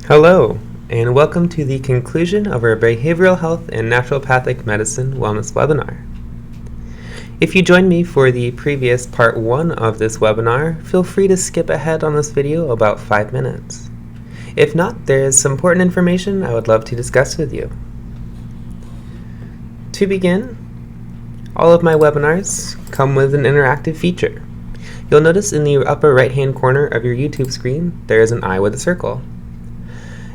Hello, and welcome to the conclusion of our Behavioral Health and Naturopathic Medicine Wellness webinar. If you joined me for the previous part 1 of this webinar, feel free to skip ahead on this video about 5 minutes. If not, there is some important information I would love to discuss with you. To begin, all of my webinars come with an interactive feature. You'll notice in the upper right-hand corner of your YouTube screen, there is an eye with a circle.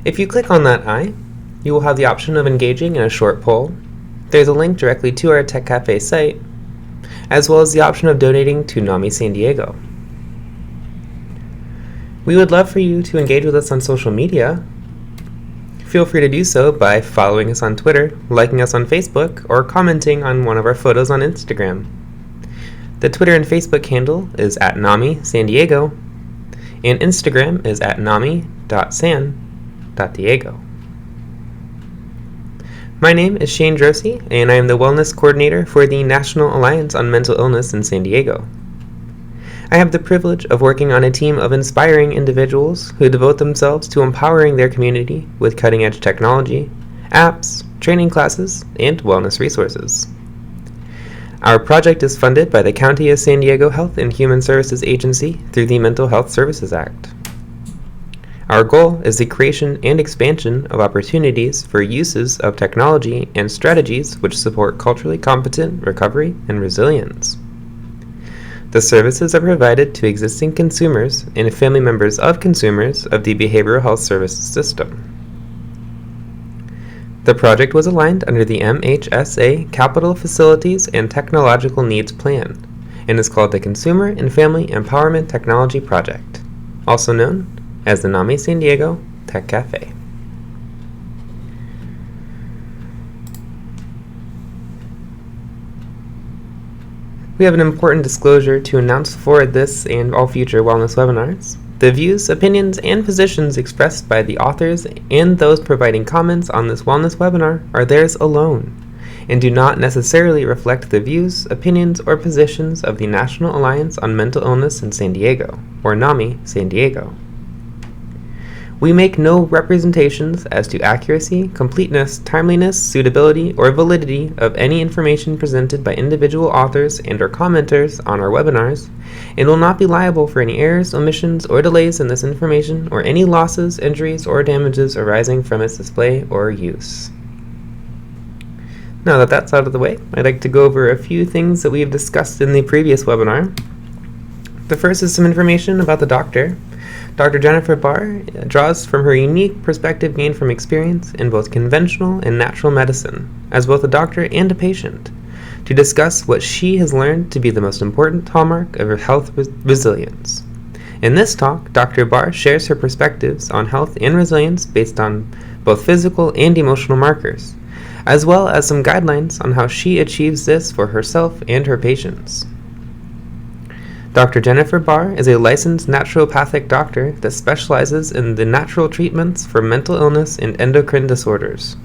If you click on that eye, you will have the option of engaging in a short poll. There's a link directly to our Tech Cafe site, as well as the option of donating to NAMI San Diego. We would love for you to engage with us on social media. Feel free to do so by following us on Twitter, liking us on Facebook, or commenting on one of our photos on Instagram. The Twitter and Facebook handle is @NAMI San Diego, and Instagram is @nami.san.diego. My name is Shane Drosy, and I am the Wellness Coordinator for the National Alliance on Mental Illness in San Diego. I have the privilege of working on a team of inspiring individuals who devote themselves to empowering their community with cutting-edge technology, apps, training classes, and wellness resources. Our project is funded by the County of San Diego Health and Human Services Agency through the Mental Health Services Act. Our goal is the creation and expansion of opportunities for uses of technology and strategies which support culturally competent recovery and resilience. The services are provided to existing consumers and family members of consumers of the behavioral health services system. The project was aligned under the MHSA Capital Facilities and Technological Needs Plan and is called the Consumer and Family Empowerment Technology Project, also known as the NAMI San Diego Tech Cafe. We have an important disclosure to announce for this and all future wellness webinars. The views, opinions, and positions expressed by the authors and those providing comments on this wellness webinar are theirs alone and do not necessarily reflect the views, opinions, or positions of the National Alliance on Mental Illness in San Diego, or NAMI San Diego. We make no representations as to accuracy, completeness, timeliness, suitability, or validity of any information presented by individual authors and/or commenters on our webinars, and will not be liable for any errors, omissions, or delays in this information, or any losses, injuries, or damages arising from its display or use. Now that that's out of the way, I'd like to go over a few things that we have discussed in the previous webinar. The first is some information about the doctor. Dr. Jennifer Barr draws from her unique perspective gained from experience in both conventional and natural medicine, as both a doctor and a patient, to discuss what she has learned to be the most important hallmark of her health resilience. In this talk, Dr. Barr shares her perspectives on health and resilience based on both physical and emotional markers, as well as some guidelines on how she achieves this for herself and her patients. Dr. Jennifer Barr is a licensed naturopathic doctor that specializes in the natural treatments for mental illness and endocrine disorders.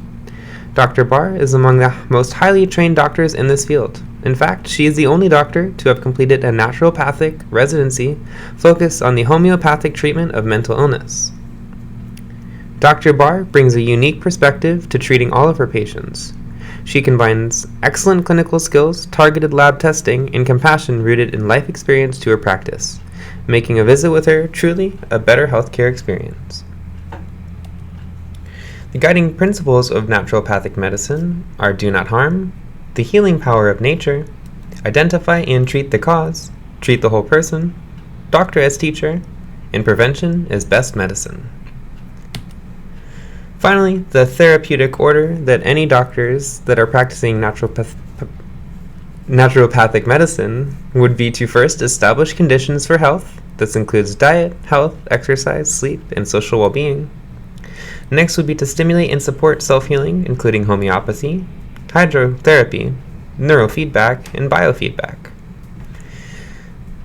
Dr. Barr is among the most highly trained doctors in this field. In fact, she is the only doctor to have completed a naturopathic residency focused on the homeopathic treatment of mental illness. Dr. Barr brings a unique perspective to treating all of her patients. She combines excellent clinical skills, targeted lab testing, and compassion rooted in life experience to her practice, making a visit with her truly a better healthcare experience. The guiding principles of naturopathic medicine are do not harm, the healing power of nature, identify and treat the cause, treat the whole person, doctor as teacher, and prevention is best medicine. Finally, the therapeutic order that any doctors that are practicing naturopathic medicine would be to first establish conditions for health. This includes diet, health, exercise, sleep, and social well-being. Next would be to stimulate and support self-healing, including homeopathy, hydrotherapy, neurofeedback, and biofeedback.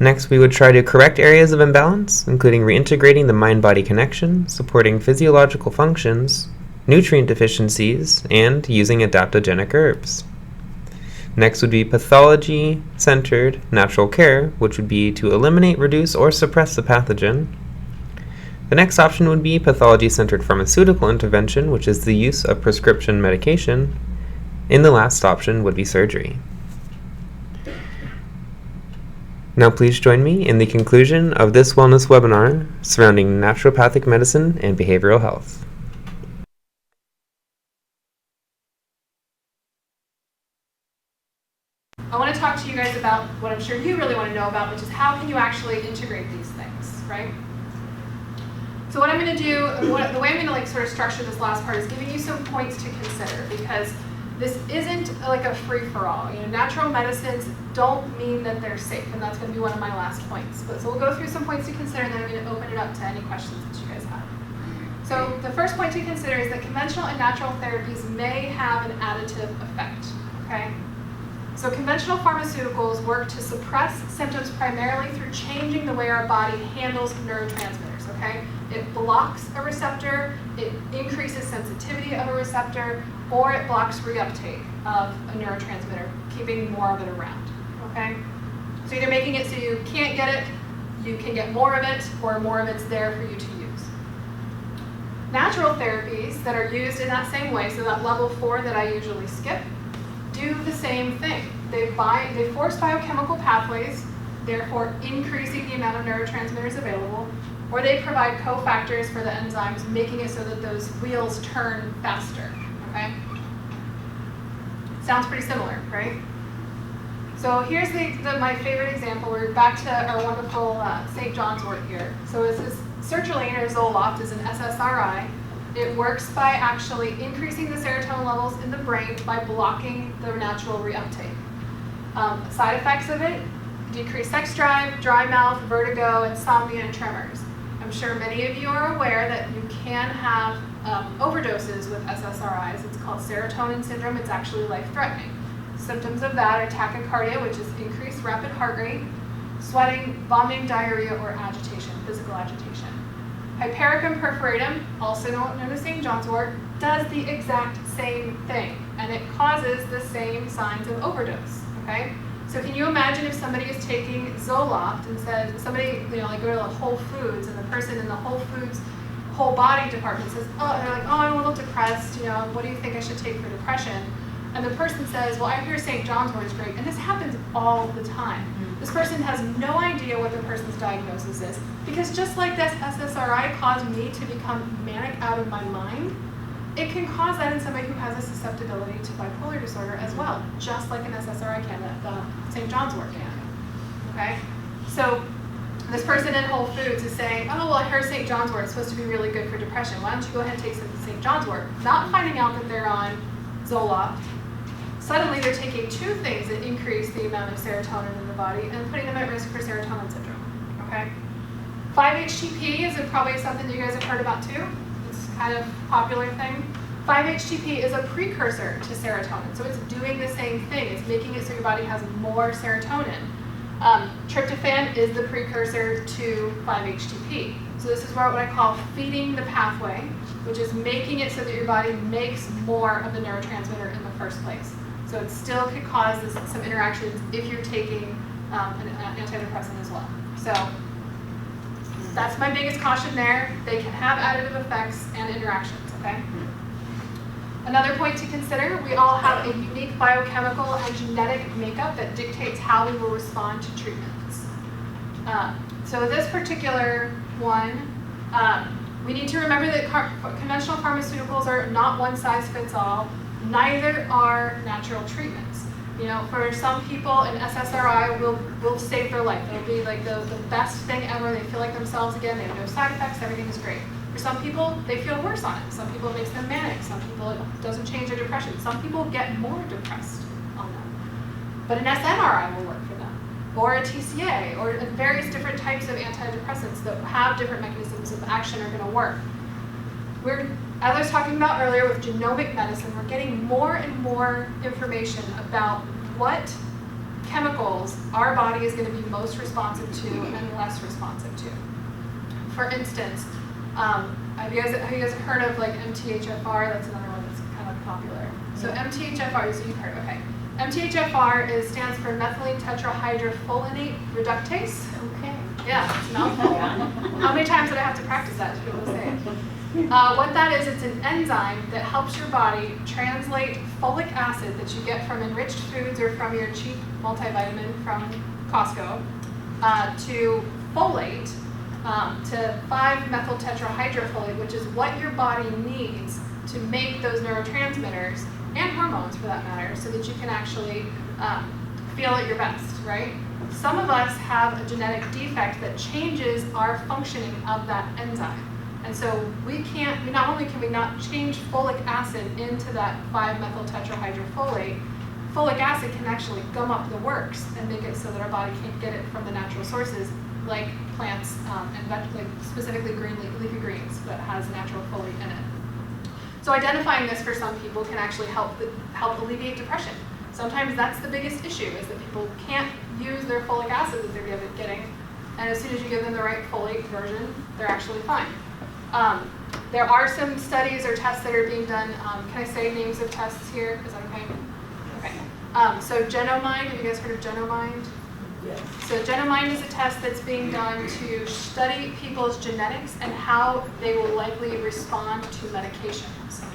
Next, we would try to correct areas of imbalance, including reintegrating the mind-body connection, supporting physiological functions, nutrient deficiencies, and using adaptogenic herbs. Next would be pathology-centered natural care, which would be to eliminate, reduce, or suppress the pathogen. The next option would be pathology-centered pharmaceutical intervention, which is the use of prescription medication. And the last option would be surgery. Now please join me in the conclusion of this wellness webinar surrounding naturopathic medicine and behavioral health. I want to talk to you guys about what I'm sure you really want to know about, which is how can you actually integrate these things, right? So what I'm going to do, the way I'm going to sort of structure this last part is giving you some points to consider, because this isn't like a free-for-all. Natural medicines don't mean that they're safe, and that's going to be one of my last points. So we'll go through some points to consider, and then I'm going to open it up to any questions that you guys have. So the first point to consider is that conventional and natural therapies may have an additive effect, okay? So conventional pharmaceuticals work to suppress symptoms primarily through changing the way our body handles neurotransmitters, okay? It blocks a receptor, it increases sensitivity of a receptor, or it blocks reuptake of a neurotransmitter, keeping more of it around, okay? So either making it so you can't get it, you can get more of it, or more of it's there for you to use. Natural therapies that are used in that same way, so that level 4 that I usually skip, do the same thing. They force biochemical pathways, therefore increasing the amount of neurotransmitters available, or they provide cofactors for the enzymes, making it so that those wheels turn faster, okay? Sounds pretty similar, right? So here's my favorite example. We're back to our wonderful St. John's wort here. So this is sertraline, or Zoloft, is an SSRI. It works by actually increasing the serotonin levels in the brain by blocking the natural reuptake. Side effects of it: decreased sex drive, dry mouth, vertigo, insomnia, and tremors. I'm sure many of you are aware that you can have overdoses with SSRIs. It's called serotonin syndrome. It's actually life-threatening. Symptoms of that are tachycardia, which is increased rapid heart rate, sweating, vomiting, diarrhea, or agitation, physical agitation. Hypericum perforatum, also known as St. John's wort, does the exact same thing, and it causes the same signs of overdose, okay? So can you imagine if somebody is taking Zoloft and says, somebody, go to Whole Foods, and the person in the Whole Foods whole body department says, they're like, I'm a little depressed, what do you think I should take for depression? And the person says, well, I hear St. John's wort is great, and this happens all the time. This person has no idea what the person's diagnosis is, because just like this SSRI caused me to become manic out of my mind, it can cause that in somebody who has a susceptibility to bipolar disorder as well, just like an SSRI can, the St. John's wort can, okay? So this person in Whole Foods is saying, oh, well, I heard St. John's wort is supposed to be really good for depression. Why don't you go ahead and take some St. John's wort? Not finding out that they're on Zoloft. Suddenly they're taking two things that increase the amount of serotonin in the body and putting them at risk for serotonin syndrome, okay? 5-HTP is probably something that you guys have heard about too. It's kind of a popular thing. 5-HTP is a precursor to serotonin, so it's doing the same thing. It's making it so your body has more serotonin. Tryptophan is the precursor to 5-HTP. So this is what I call feeding the pathway, which is making it so that your body makes more of the neurotransmitter in the first place. So it still could cause some interactions if you're taking an antidepressant as well. So that's my biggest caution there. They can have additive effects and interactions, okay? Another point to consider, we all have a unique biochemical and genetic makeup that dictates how we will respond to treatments. So this particular one, we need to remember that conventional pharmaceuticals are not one size fits all. Neither are natural treatments. For some people, an SSRI will save their life. It'll be like the best thing ever. They feel like themselves again. They have no side effects. Everything is great. For some people, they feel worse on it. Some people, it makes them manic. Some people, it doesn't change their depression. Some people get more depressed on them. But an SNRI will work for them, or a TCA, or various different types of antidepressants that have different mechanisms of action are going to work. As I was talking about earlier with genomic medicine, we're getting more and more information about what chemicals our body is going to be most responsive to and less responsive to. For instance, have you guys heard of MTHFR? That's another one that's kind of popular. So MTHFR, so you've heard, okay. MTHFR stands for methylene tetrahydrofolate reductase. Okay. Yeah, it's a mouthful. How many times did I have to practice that to be able to say it? What that is, it's an enzyme that helps your body translate folic acid that you get from enriched foods or from your cheap multivitamin from Costco to folate, to 5-methyltetrahydrofolate, which is what your body needs to make those neurotransmitters and hormones for that matter, so that you can actually feel at your best, right? Some of us have a genetic defect that changes our functioning of that enzyme. And so not only can we not change folic acid into that 5-methyltetrahydrofolate, folic acid can actually gum up the works and make it so that our body can't get it from the natural sources like plants and specifically leafy greens that has natural folate in it. So identifying this for some people can actually help alleviate depression. Sometimes that's the biggest issue, is that people can't use their folic acid that they're getting, and as soon as you give them the right folate version, they're actually fine. There are some studies or tests that are being done. Can I say names of tests here? Is that okay? Okay. So Genomind, have you guys heard of Genomind? Yes. So Genomind is a test that's being done to study people's genetics and how they will likely respond to medications.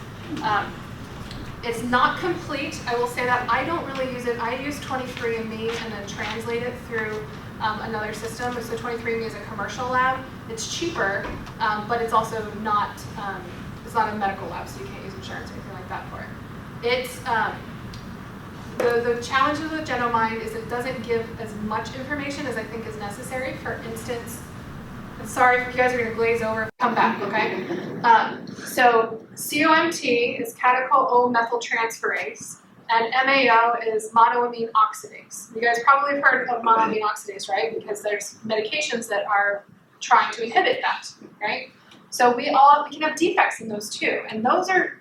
It's not complete, I will say that. I don't really use it. I use 23andMe and then translate it through another system. So 23andMe is a commercial lab. It's cheaper, but it's also not, it's not a medical lab, so you can't use insurance or anything like that for it. It's, the challenge with the Genomind is it doesn't give as much information as I think is necessary. For instance, sorry if you guys are going to glaze over, come back, okay? So COMT is catechol-O-methyltransferase, and MAO is monoamine oxidase. You guys probably have heard of monoamine oxidase, right? Because there's medications that are trying to inhibit that, right? So we can have defects in those too, and those are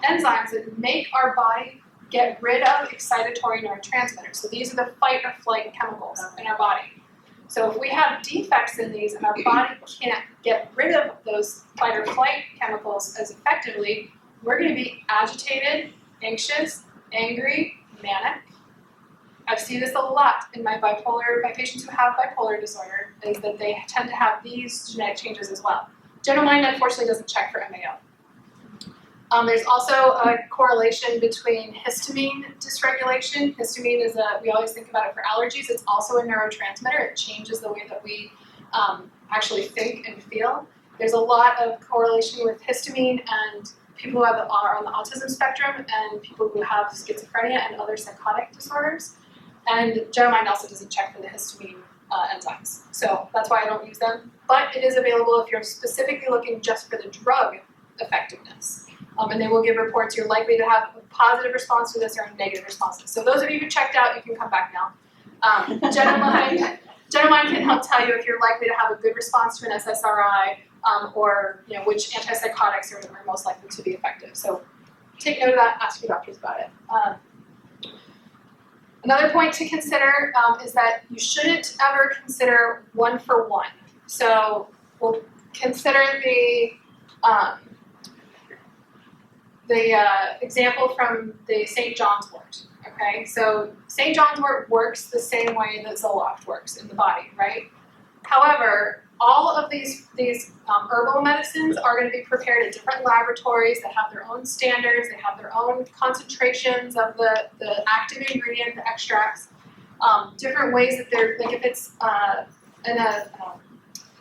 enzymes that make our body get rid of excitatory neurotransmitters. So these are the fight or flight chemicals in our body. So if we have defects in these and our body can't get rid of those fight or flight chemicals as effectively, we're going to be agitated, anxious, angry, manic. I've seen this a lot in my patients who have bipolar disorder, is that they tend to have these genetic changes as well. Genomind unfortunately doesn't check for MAO. There's also a correlation between histamine dysregulation. Histamine is we always think about it for allergies. It's also a neurotransmitter. It changes the way that we actually think and feel. There's a lot of correlation with histamine and people who are on the autism spectrum and people who have schizophrenia and other psychotic disorders. And Genomind also doesn't check for the histamine enzymes. So that's why I don't use them. But it is available if you're specifically looking just for the drug effectiveness. And they will give reports. You're likely to have a positive response to this or a negative response to this. So those of you who checked out, you can come back now. Genomind can help tell you if you're likely to have a good response to an SSRI or which antipsychotics are most likely to be effective. So take note of that, ask your doctors about it. Another point to consider is that you shouldn't ever consider one for one. So we'll consider the example from the St. John's wort, okay? So St. John's wort works the same way that Zoloft works in the body, right? However, all of these herbal medicines are going to be prepared at different laboratories that have their own standards, they have their own concentrations of the active ingredient, the extracts, different ways that they're, like if it's an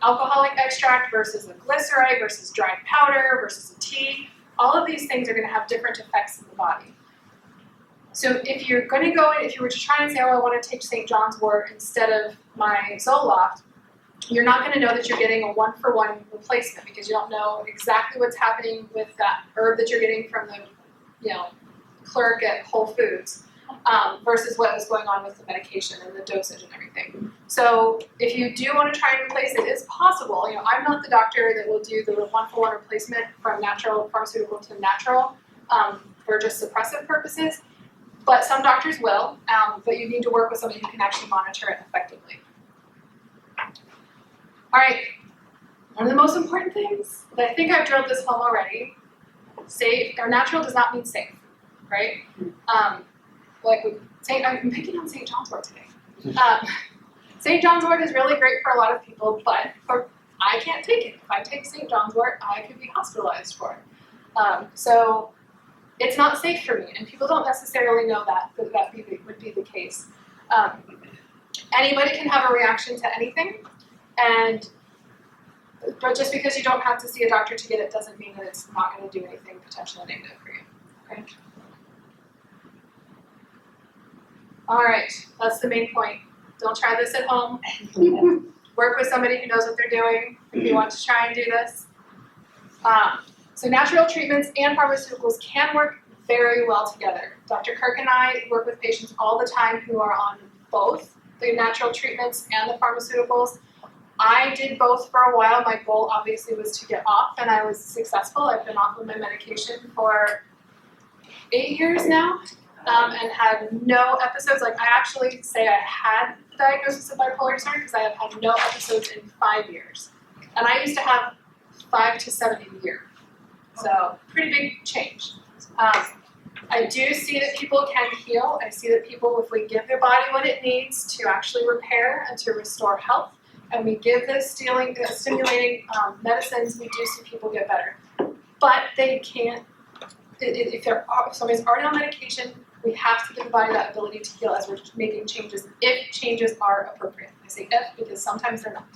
alcoholic extract versus a glyceride versus dried powder versus a tea. All of these things are going to have different effects in the body. So if you're going to go in, if you were to try and say, oh, I want to take St. John's wort instead of my Zoloft, you're not going to know that you're getting a one-for-one replacement because you don't know exactly what's happening with that herb that you're getting from the clerk at Whole Foods versus what was going on with the medication and the dosage and everything. So if you do want to try and replace it, it's possible. I'm not the doctor that will do the one-for-one replacement from natural pharmaceutical to natural for just suppressive purposes, but some doctors will, but you need to work with somebody who can actually monitor it effectively. All right, one of the most important things, I think I've drilled this home already, safe or natural does not mean safe, right? I'm picking on St. John's wort today. St. John's wort is really great for a lot of people, but I can't take it. If I take St. John's wort, I could be hospitalized for it. So it's not safe for me, and people don't necessarily know that would be the case. Anybody can have a reaction to anything, but just because you don't have to see a doctor to get it doesn't mean that it's not going to do anything potentially negative for you. Okay? All right, that's the main point. Don't try this at home. Work with somebody who knows what they're doing if you want to try and do this. So natural treatments and pharmaceuticals can work very well together. Dr. Kirk and I work with patients all the time who are on both the natural treatments and the pharmaceuticals. I did both for a while. My goal obviously was to get off, and I was successful. I've been off of my medication for 8 years now, and had no episodes. Like, I actually say I had the diagnosis of bipolar disorder because I have had no episodes in 5 years. And I used to have 5 to 7 a year. So pretty big change. I do see that people can heal. I see that people, if we give their body what it needs to actually repair and to restore health, and we give the stimulating medicines, we do see people get better. But they can't, if somebody's already on medication, we have to give the body that ability to heal as we're making changes, if changes are appropriate. I say if because sometimes they're not.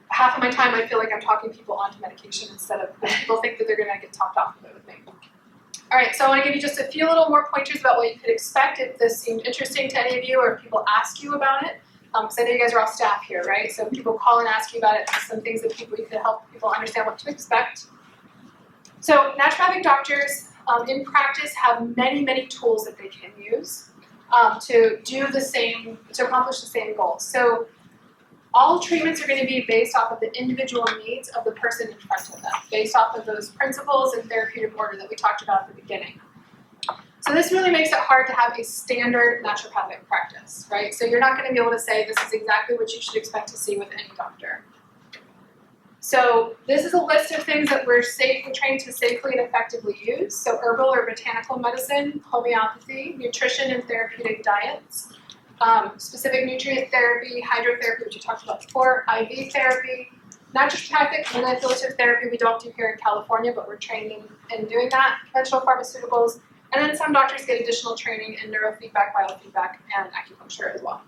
Half of my time I feel like I'm talking people onto medication instead of people think that they're going to get talked off of it with me. All right, so I want to give you just a few little more pointers about what you could expect if this seemed interesting to any of you or if people ask you about it. Because I know you guys are all staff here, right? So if people call and ask you about it, some things that you could help people understand what to expect. So naturopathic doctors in practice have many, many tools that they can use to accomplish the same goals. So all treatments are going to be based off of the individual needs of the person in front of them, based off of those principles and therapeutic order that we talked about at the beginning. So this really makes it hard to have a standard naturopathic practice, right? So you're not going to be able to say this is exactly what you should expect to see with any doctor. So this is a list of things that we're trained to safely and effectively use. So herbal or botanical medicine, homeopathy, nutrition and therapeutic diets, specific nutrient therapy, hydrotherapy, which we talked about before, IV therapy, naturopathic manipulative therapy we don't do here in California, but we're trained in doing that, conventional pharmaceuticals, and then some doctors get additional training in neurofeedback, biofeedback, and acupuncture as well.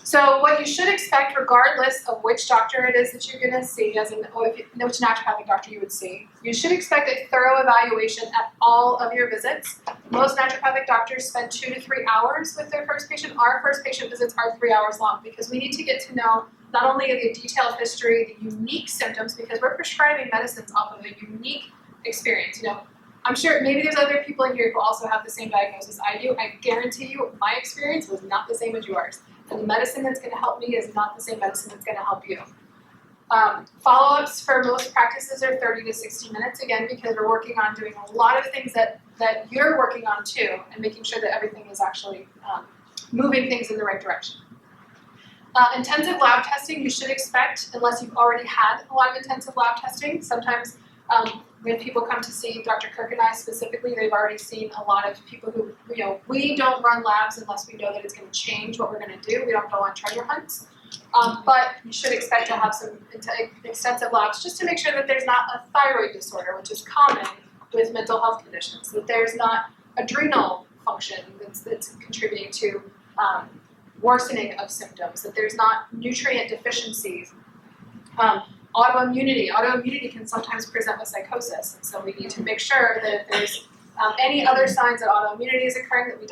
So what you should expect, regardless of which doctor it is that you're going to see, as in which naturopathic doctor you would see, you should expect a thorough evaluation at all of your visits. Most naturopathic doctors spend 2 to 3 hours with their first patient. Our first patient visits are 3 hours long because we need to get to know not only the detailed history, the unique symptoms, because we're prescribing medicines off of a unique experience. You know, I'm sure maybe there's other people in here who also have the same diagnosis I do. I guarantee you my experience was not the same as yours. And the medicine that's going to help me is not the same medicine that's going to help you. Follow-ups for most practices are 30 to 60 minutes, again, because we're working on doing a lot of things that you're working on too, and making sure that everything is actually moving things in the right direction. Intensive lab testing you should expect, unless you've already had a lot of intensive lab testing. Sometimes when people come to see Dr. Kirk and I specifically, they've already seen a lot of people who, we don't run labs unless we know that it's going to change what we're going to do. We don't go on treasure hunts. But you should expect to have some extensive labs just to make sure that there's not a thyroid disorder, which is common with mental health conditions, that there's not adrenal function that's contributing to worsening of symptoms, that there's not nutrient deficiencies. Autoimmunity can sometimes present with psychosis, and so we need to make sure that if there's any other signs that autoimmunity is occurring, that we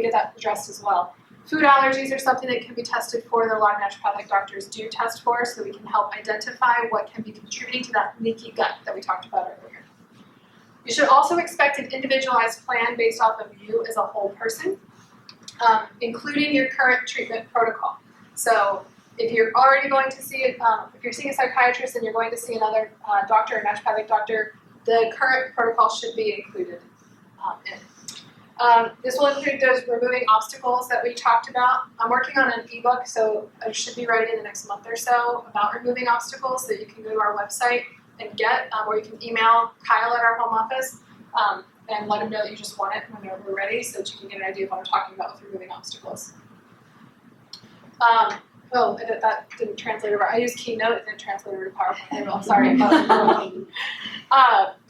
get that addressed as well. Food allergies are something that can be tested for, that a lot of naturopathic doctors do test for, so we can help identify what can be contributing to that leaky gut that we talked about earlier. You should also expect an individualized plan based off of you as a whole person, including your current treatment protocol. So if you're already going to see it, if you're seeing a psychiatrist and you're going to see another doctor, a naturopathic doctor, the current protocol should be included in it. This will include those removing obstacles that we talked about. I'm working on an ebook, so I should be writing in the next month or so about removing obstacles that you can go to our website and get, or you can email Kyle at our home office and let him know that you just want it when we're ready, so that you can get an idea of what I'm talking about with removing obstacles. That didn't translate over. I used Keynote, it didn't translate over to PowerPoint. I'm sorry.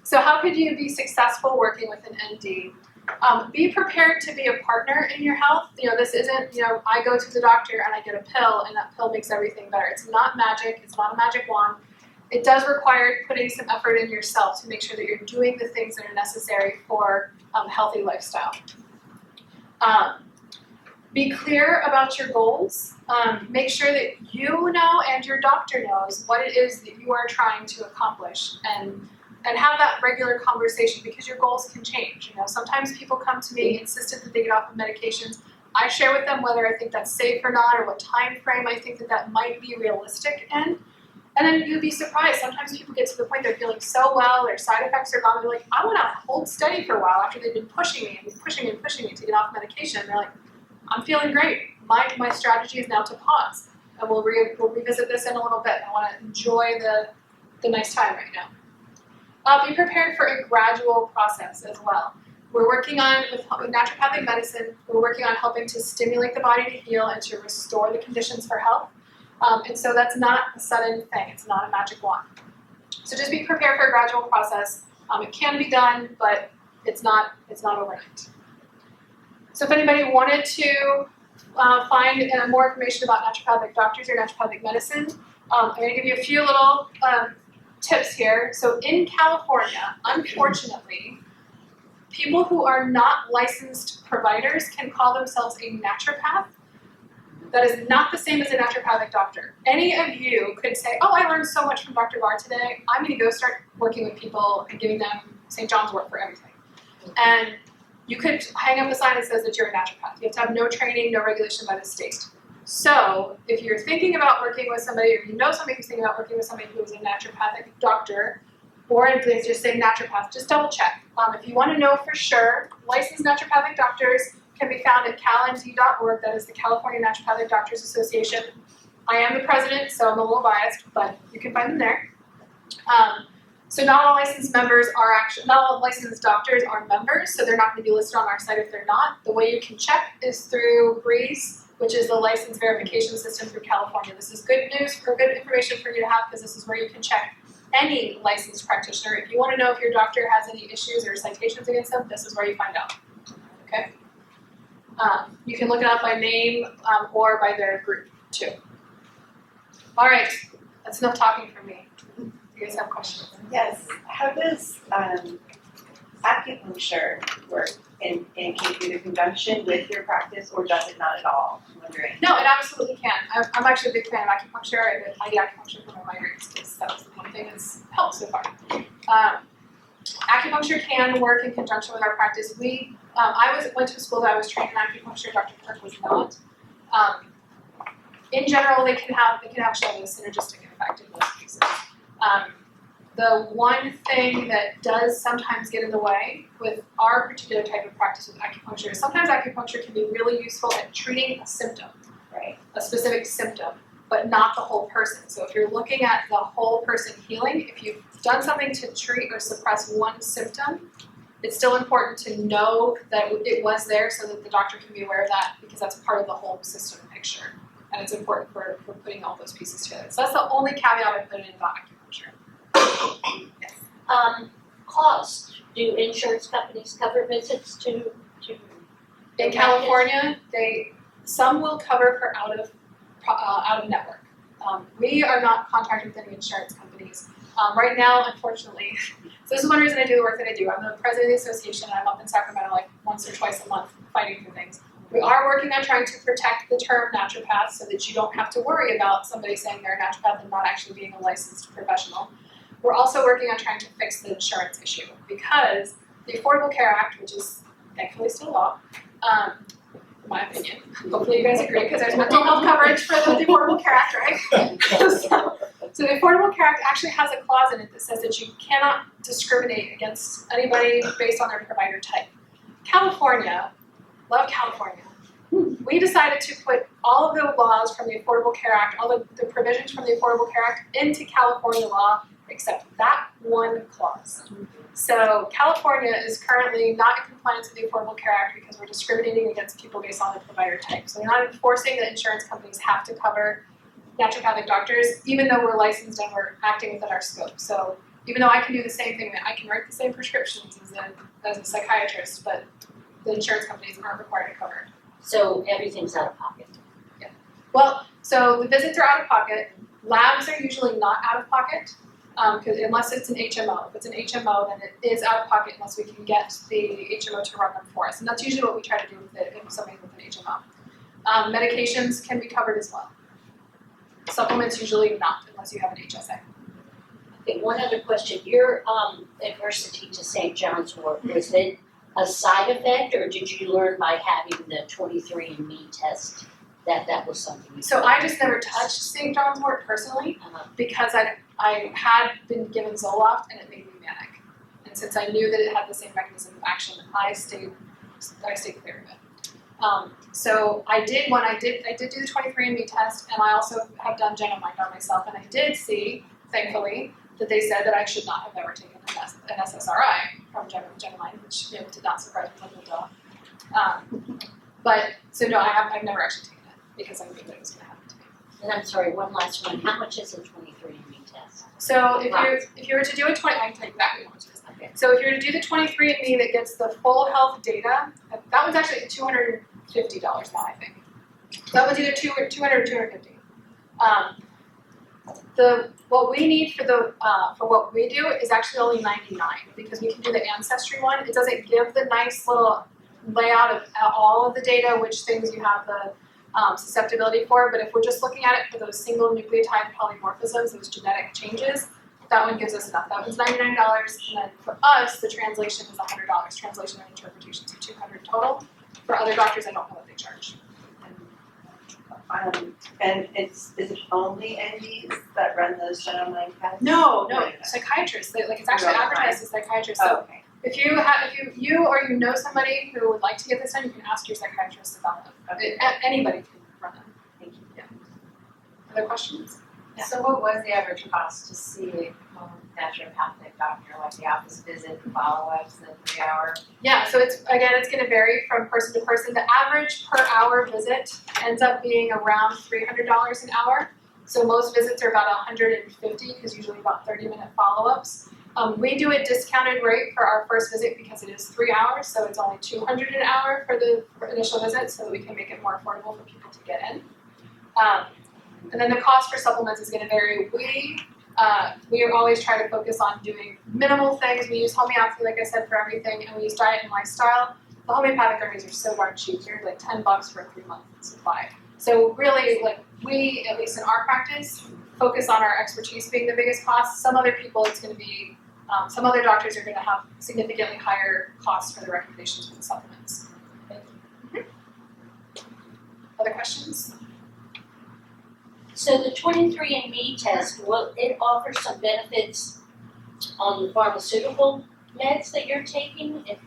So how could you be successful working with an ND? Be prepared to be a partner in your health. This isn't, I go to the doctor and I get a pill and that pill makes everything better. It's not magic. It's not a magic wand. It does require putting some effort in yourself to make sure that you're doing the things that are necessary for a healthy lifestyle. Be clear about your goals. Make sure that you know and your doctor knows what it is that you are trying to accomplish, and have that regular conversation, because your goals can change. Sometimes people come to me insistent that they get off of medications. I share with them whether I think that's safe or not, or what time frame I think that might be realistic in. And then you'd be surprised. Sometimes people get to the point they're feeling so well, their side effects are gone. They're like, I want to hold steady for a while after they've been pushing me to get off medication. And they're like, I'm feeling great. My strategy is now to pause. And we'll revisit this in a little bit. I want to enjoy the nice time right now. Be prepared for a gradual process as well. We're working on, with naturopathic medicine, we're working on helping to stimulate the body to heal and to restore the conditions for health. And so that's not a sudden thing. It's not a magic wand. So just be prepared for a gradual process. It can be done, but it's not overnight. So if anybody wanted to find more information about naturopathic doctors or naturopathic medicine, I'm going to give you a few little tips here. So in California, unfortunately, people who are not licensed providers can call themselves a naturopath. That is not the same as a naturopathic doctor. Any of you could say, oh, I learned so much from Dr. Barr today. I'm going to go start working with people and giving them St. John's wort for everything. And you could hang up a sign that says that you're a naturopath. You have to have no training, no regulation by the state. So if you're thinking about working with somebody, or you know somebody who's thinking about working with somebody who is a naturopathic doctor, or they just say naturopath, just double check. If you want to know for sure, licensed naturopathic doctors can be found at calnd.org. That is the California Naturopathic Doctors Association. I am the president, so I'm a little biased, but you can find them there. So not all licensed doctors are members, so they're not going to be listed on our site if they're not. The way you can check is through BREEZE, which is the license verification system through California. This is good news or good information for you to have, because this is where you can check any licensed practitioner. If you want to know if your doctor has any issues or citations against them, this is where you find out. Okay? You can look it up by name or by their group too. All right, that's enough talking from me. You guys have questions? Yes. How does acupuncture work in either conjunction with your practice, or does it not at all? I'm wondering. No, it absolutely can. I'm actually a big fan of acupuncture. I did acupuncture for my migraines because that was the one thing that's helped so far. Acupuncture can work in conjunction with our practice. I went to a school that I was trained in acupuncture. Dr. Kirk was not. In general, they can actually have a synergistic effect in most cases. The one thing that does sometimes get in the way with our particular type of practice with acupuncture is sometimes acupuncture can be really useful at treating a symptom, right? A specific symptom, but not the whole person. So if you're looking at the whole person healing, if you've done something to treat or suppress one symptom, it's still important to know that it was there so that the doctor can be aware of that, because that's part of the whole system picture. And it's important for putting all those pieces together. So that's the only caveat I put in about acupuncture. Yes. Cost. Do insurance companies cover visits to in California, some will cover for out of network. We are not contracted with any insurance companies. Right now, unfortunately, so this is one reason I do the work that I do. I'm the president of the association, and I'm up in Sacramento like once or twice a month fighting for things. We are working on trying to protect the term naturopath so that you don't have to worry about somebody saying they're a naturopath and not actually being a licensed professional. We're also working on trying to fix the insurance issue, because the Affordable Care Act, which is thankfully still law, in my opinion, hopefully you guys agree, because there's mental health coverage for the Affordable Care Act, right? So the Affordable Care Act actually has a clause in it that says that you cannot discriminate against anybody based on their provider type. California, love California, we decided to put all of the laws from the Affordable Care Act, all the provisions from the Affordable Care Act into California law, except that one clause. So California is currently not in compliance with the Affordable Care Act because we're discriminating against people based on the provider type. So we're not enforcing that insurance companies have to cover naturopathic doctors, even though we're licensed and we're acting within our scope. So even though I can do the same thing, I can write the same prescriptions as a psychiatrist, but the insurance companies aren't required to cover it. So everything's out of pocket. Well, so the visits are out of pocket. Labs are usually not out of pocket, because unless it's an HMO. If it's an HMO, then it is out of pocket unless we can get the HMO to run them for us. And that's usually what we try to do with it if somebody with an HMO. Medications can be covered as well. Supplements usually not unless you have an HSA. Okay, one other question. Your adversity to St. John's wort, was it a side effect, or did you learn by having the 23andMe test that was something you So I just never touched St. John's wort personally because I had been given Zoloft and it made me manic. And since I knew that it had the same mechanism of action, I stayed clear of it. So I did do the 23andMe test, and I also have done Genomind on myself, and I did see, thankfully, that they said that I should not have ever taken an SSRI from Genomind, which did not surprise me like a dog. But so no, I've never actually taken it because I knew that it was going to happen to me. And I'm sorry, one last one. How much is a 23andMe test? So if you were to do a 20, I can tell you exactly how much it is. Okay. So if you were to do the 23andMe that gets the full health data, that one's actually $250 now, I think. So that one's either $200 or $250. What we need for what we do is actually only $99 because we can do the ancestry one. It doesn't give the nice little layout of all of the data, which things you have the susceptibility for. But if we're just looking at it for those single nucleotide polymorphisms, those genetic changes, that one gives us enough. That one's $99, and then for us, the translation is $100. Translation and interpretation, so $200 total. For other doctors, I don't know what they charge. And is it only NDs that run those Genomind tests? No, No. psychiatrists. It's actually advertised as psychiatrists. So Okay. if you or you know somebody who would like to get this done, you can ask your psychiatrist about them. Anybody can run them. Thank you. Yeah. Other questions? Yeah. So what was the average cost to see a naturopathic doctor, like the office visit, the follow-ups, the 3-hour? Yeah, so it's going to vary from person to person. The average per hour visit ends up being around $300 an hour. So most visits are about $150 because usually about 30-minute follow-ups. We do a discounted rate for our first visit because it is 3 hours, so it's only $200 an hour for the initial visit, so that we can make it more affordable for people to get in. And then the cost for supplements is going to vary. We are always trying to focus on doing minimal things. We use homeopathy, like I said, for everything, and we use diet and lifestyle. The homeopathic remedies are so darn cheap. They're like $10 for a 3-month supply. So really, we, at least in our practice, focus on our expertise being the biggest cost. Some other people, it's going to be, some other doctors are going to have significantly higher costs for the recommendations for the supplements. Other questions? So the 23andMe test, will it offer some benefits on the pharmaceutical meds that you're taking? If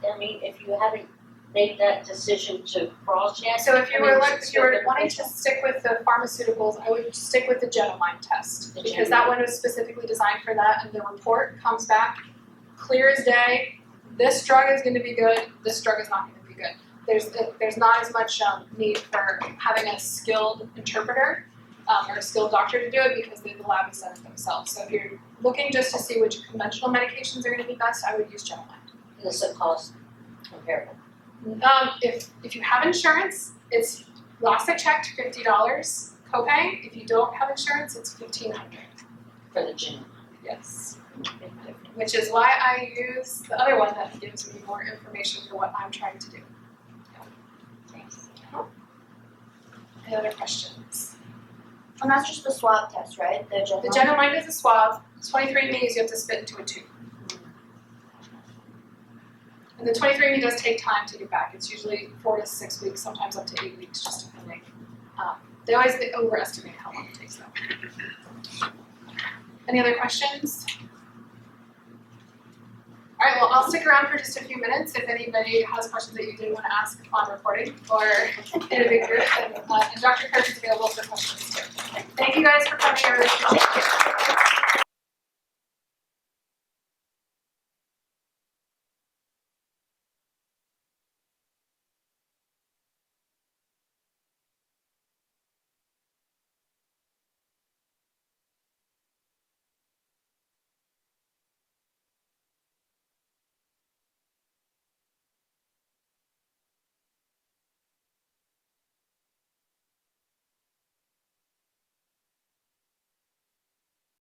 you haven't made that decision to cross yet? So if you were wanting to stick with the pharmaceuticals, I would stick with the Genomind test because that one was specifically designed for that, and the report comes back clear as day. This drug is going to be good. This drug is not going to be good. There's not as much need for having a skilled interpreter or a skilled doctor to do it because the lab has done it themselves. So if you're looking just to see which conventional medications are going to be best, I would use Genomind. Is the cost comparable? If you have insurance, it's last I checked $50 copay. If you don't have insurance, it's $1,500. For the gym? Yes. Which is why I use the other one that gives me more information for what I'm trying to do. Thanks. Any other questions? And that's just the swab test, right? The The Genomind is a swab. 23andMe is you have to spit into a tube. And the 23andMe does take time to get back. It's usually 4 to 6 weeks, sometimes up to 8 weeks, just depending. They always overestimate how long it takes though. Any other questions? All right, well, I'll stick around for just a few minutes if anybody has questions that you didn't want to ask on recording or in a big group, and Dr. Kirk is available for questions too. Thank you guys for coming. I really appreciate it.